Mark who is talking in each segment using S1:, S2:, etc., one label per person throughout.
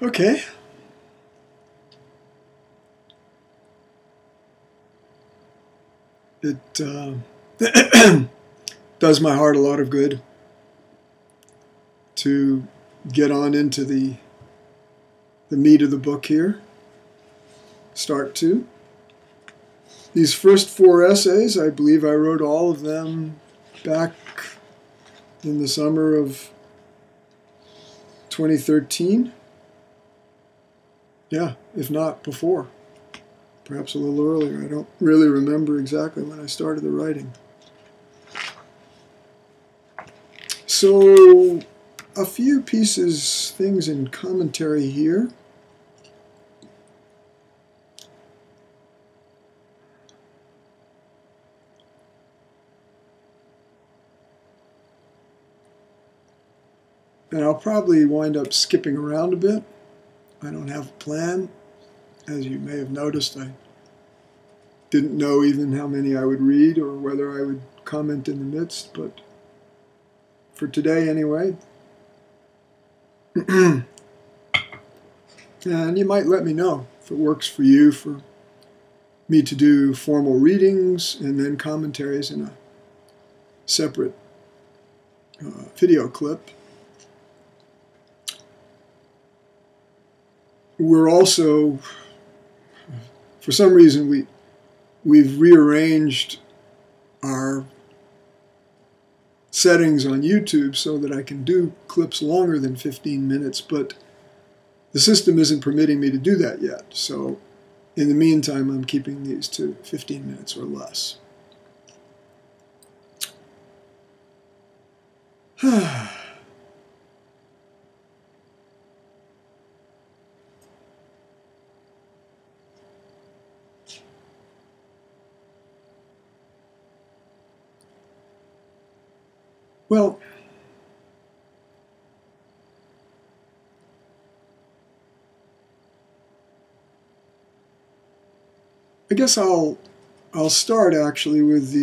S1: Okay. It does my heart a lot of good to get on into the meat of the book here. Start to. These first 4 essays, I believe I wrote all of them back in the summer of 2013. Yeah, if not before. Perhaps a little earlier. I don't really remember exactly when I started the writing. So, a few things in commentary here. And I'll probably wind up skipping around a bit. I don't have a plan. As you may have noticed, I didn't know even how many I would read or whether I would comment in the midst, but for today anyway. And you might let me know if it works for you for me to do formal readings and then commentaries in a separate video clip. We're also, for some reason, we've rearranged our settings on YouTube so that I can do clips longer than 15 minutes, but the system isn't permitting me to do that yet. So in the meantime, I'm keeping these to 15 minutes or less. Well, I guess I'll start actually with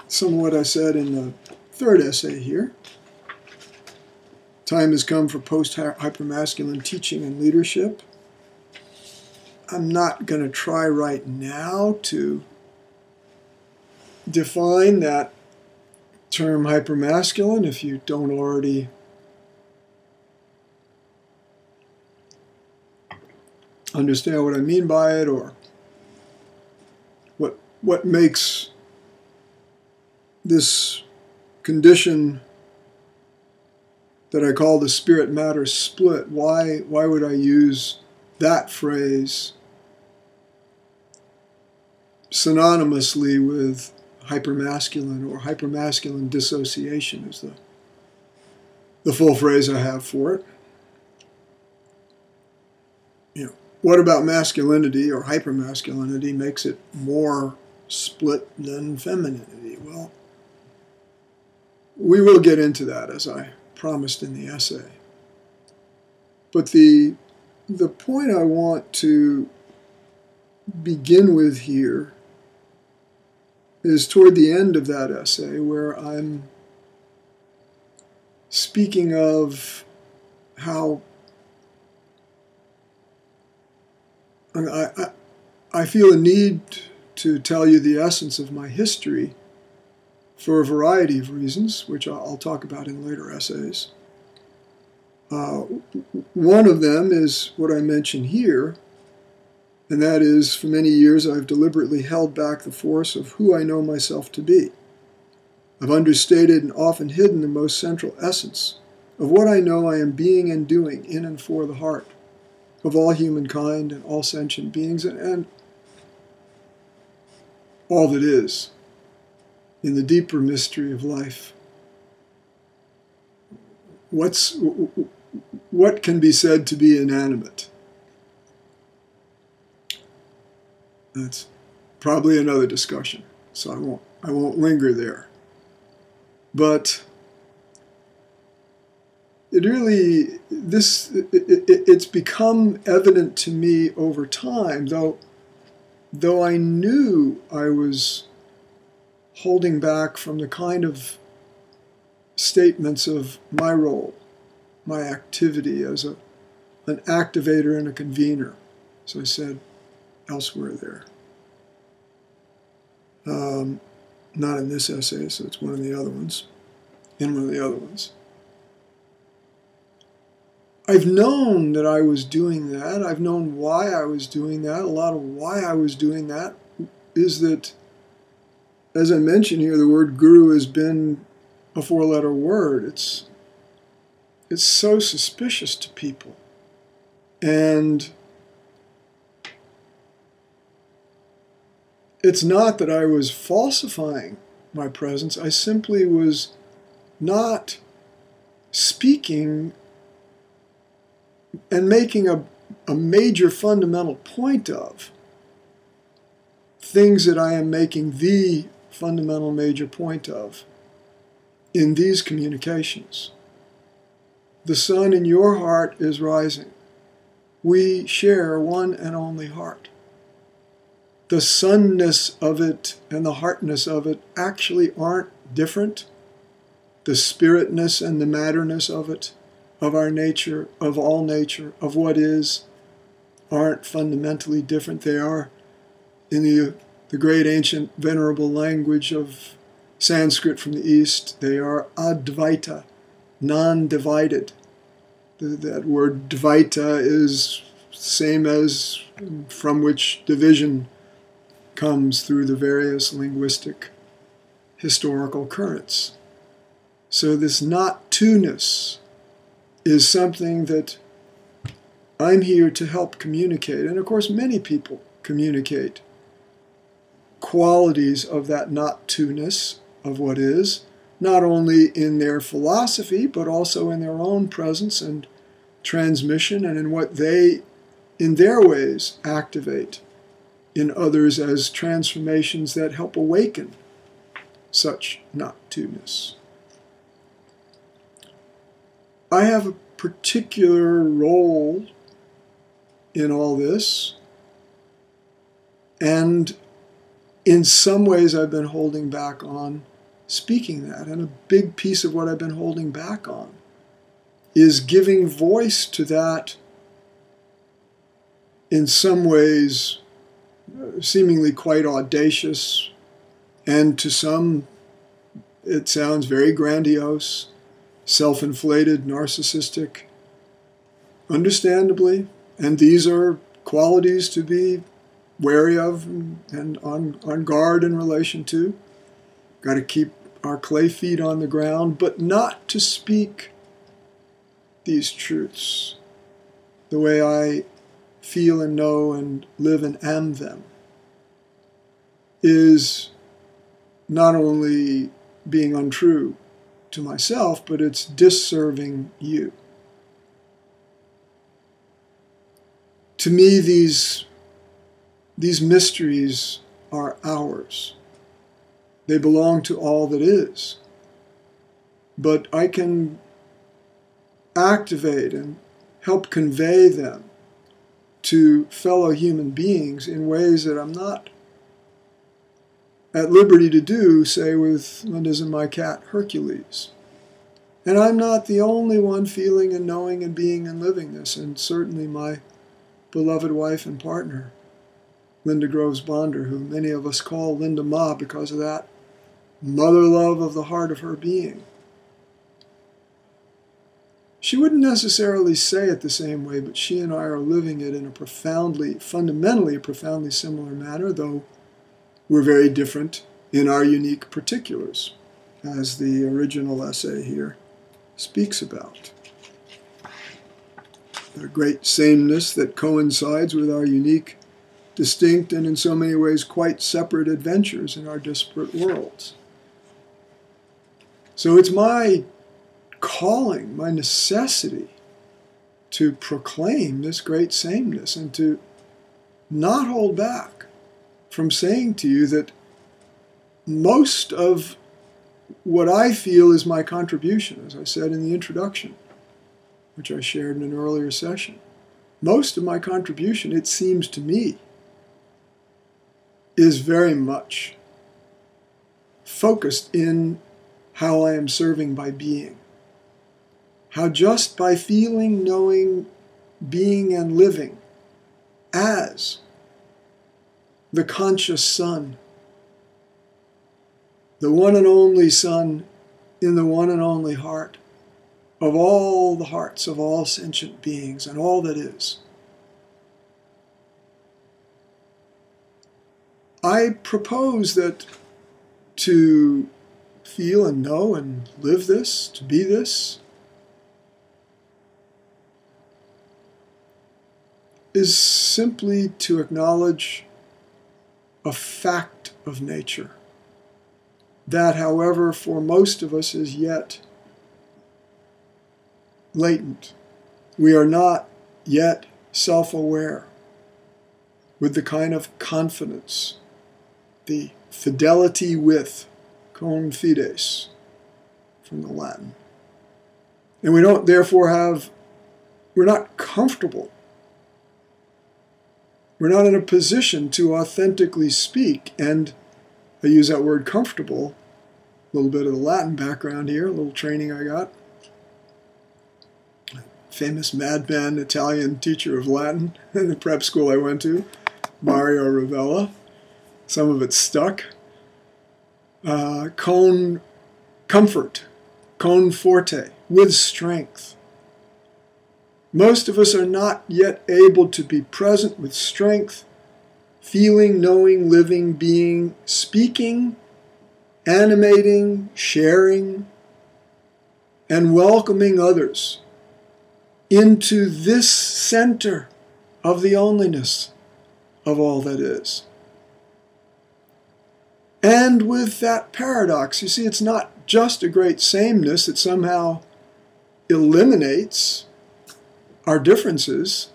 S1: some of what I said in the 3rd essay here. Time has come for post-hypermasculine teaching and leadership. I'm not going to try right now to define that term hypermasculine if you don't already understand what I mean by it, or what makes this condition that I call the spirit-matter split. Why would I use that phrase synonymously with hypermasculine, or hypermasculine dissociation is the full phrase I have for it. You know, what about masculinity or hypermasculinity makes it more split than femininity? Well, we will get into that, as I promised in the essay. But the point I want to begin with here is toward the end of that essay, where I'm speaking of how I feel a need to tell you the essence of my history for a variety of reasons, which I'll talk about in later essays. One of them is what I mention here, and that is, for many years I've deliberately held back the force of who I know myself to be. I've understated and often hidden the most central essence of what I know I am being and doing in and for the heart of all humankind and all sentient beings, and all that is in the deeper mystery of life. What can be said to be inanimate? That's probably another discussion, so I won't linger there. But it's become evident to me over time, though I knew I was holding back from the kind of statements of my role, my activity as an activator and a convener, as I said elsewhere there. Not in this essay, so it's one of the other ones. In one of the other ones. I've known that I was doing that. I've known why I was doing that. A lot of why I was doing that is that, as I mentioned here, the word guru has been a four-letter word. It's so suspicious to people. And it's not that I was falsifying my presence. I simply was not speaking and making a major fundamental point of things that I am making the fundamental major point of in these communications. The sun in your heart is rising. We share one and only heart. The sunness of it and the heartness of it actually aren't different. The spiritness and the matterness of it, of our nature, of all nature, of what is, aren't fundamentally different. They are, in the great ancient venerable language of Sanskrit from the East, they are advaita, non-divided. That word dvaita is same as from which division comes through the various linguistic historical currents. So this not-to-ness is something that I'm here to help communicate. And of course, many people communicate qualities of that not-to-ness of what is, not only in their philosophy, but also in their own presence and transmission and in what they, in their ways, activate in others as transformations that help awaken such not-to-ness. I have a particular role in all this, and in some ways I've been holding back on speaking that, and a big piece of what I've been holding back on is giving voice to that in some ways seemingly quite audacious, and to some it sounds very grandiose, self-inflated, narcissistic, understandably, and these are qualities to be wary of and on guard in relation to. Got to keep our clay feet on the ground, but not to speak these truths the way I feel and know and live and am them is not only being untrue to myself, but it's disserving you. To me, these mysteries are ours. They belong to all that is. But I can activate and help convey them to fellow human beings in ways that I'm not at liberty to do, say with Linda's and my cat Hercules. And I'm not the only one feeling and knowing and being and living this, and certainly my beloved wife and partner, Linda Groves Bonder, who many of us call Linda Ma because of that mother love of the heart of her being. She wouldn't necessarily say it the same way, but she and I are living it in a fundamentally similar manner, though we're very different in our unique particulars, as the original essay here speaks about. A great sameness that coincides with our unique, distinct, and in so many ways quite separate adventures in our disparate worlds. So it's my calling, my necessity to proclaim this great sameness and to not hold back from saying to you that most of what I feel is my contribution, as I said in the introduction, which I shared in an earlier session, most of my contribution, it seems to me, is very much focused in how I am serving by being. How just by feeling, knowing, being, and living as the conscious Son, the one and only Son in the one and only heart of all the hearts of all sentient beings and all that is. I propose that to feel and know and live this, to be this, is simply to acknowledge a fact of nature that, however, for most of us is yet latent. We are not yet self-aware with the kind of confidence, the fidelity with, con fides, from the Latin. And we don't therefore we're not comfortable. We're not in a position to authentically speak, and I use that word comfortable, a little bit of the Latin background here, a little training I got. Famous madman Italian teacher of Latin in the prep school I went to, Mario Ravella. Some of it stuck. Comfort, con forte, with strength. Most of us are not yet able to be present with strength, feeling, knowing, living, being, speaking, animating, sharing, and welcoming others into this center of the onlyness of all that is. And with that paradox, you see, it's not just a great sameness that somehow eliminates our differences.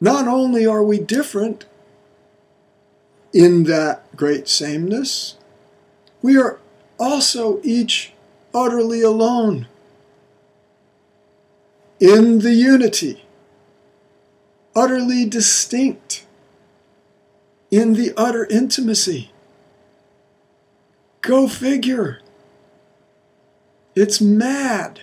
S1: Not only are we different in that great sameness, we are also each utterly alone in the unity, utterly distinct in the utter intimacy. Go figure. It's mad.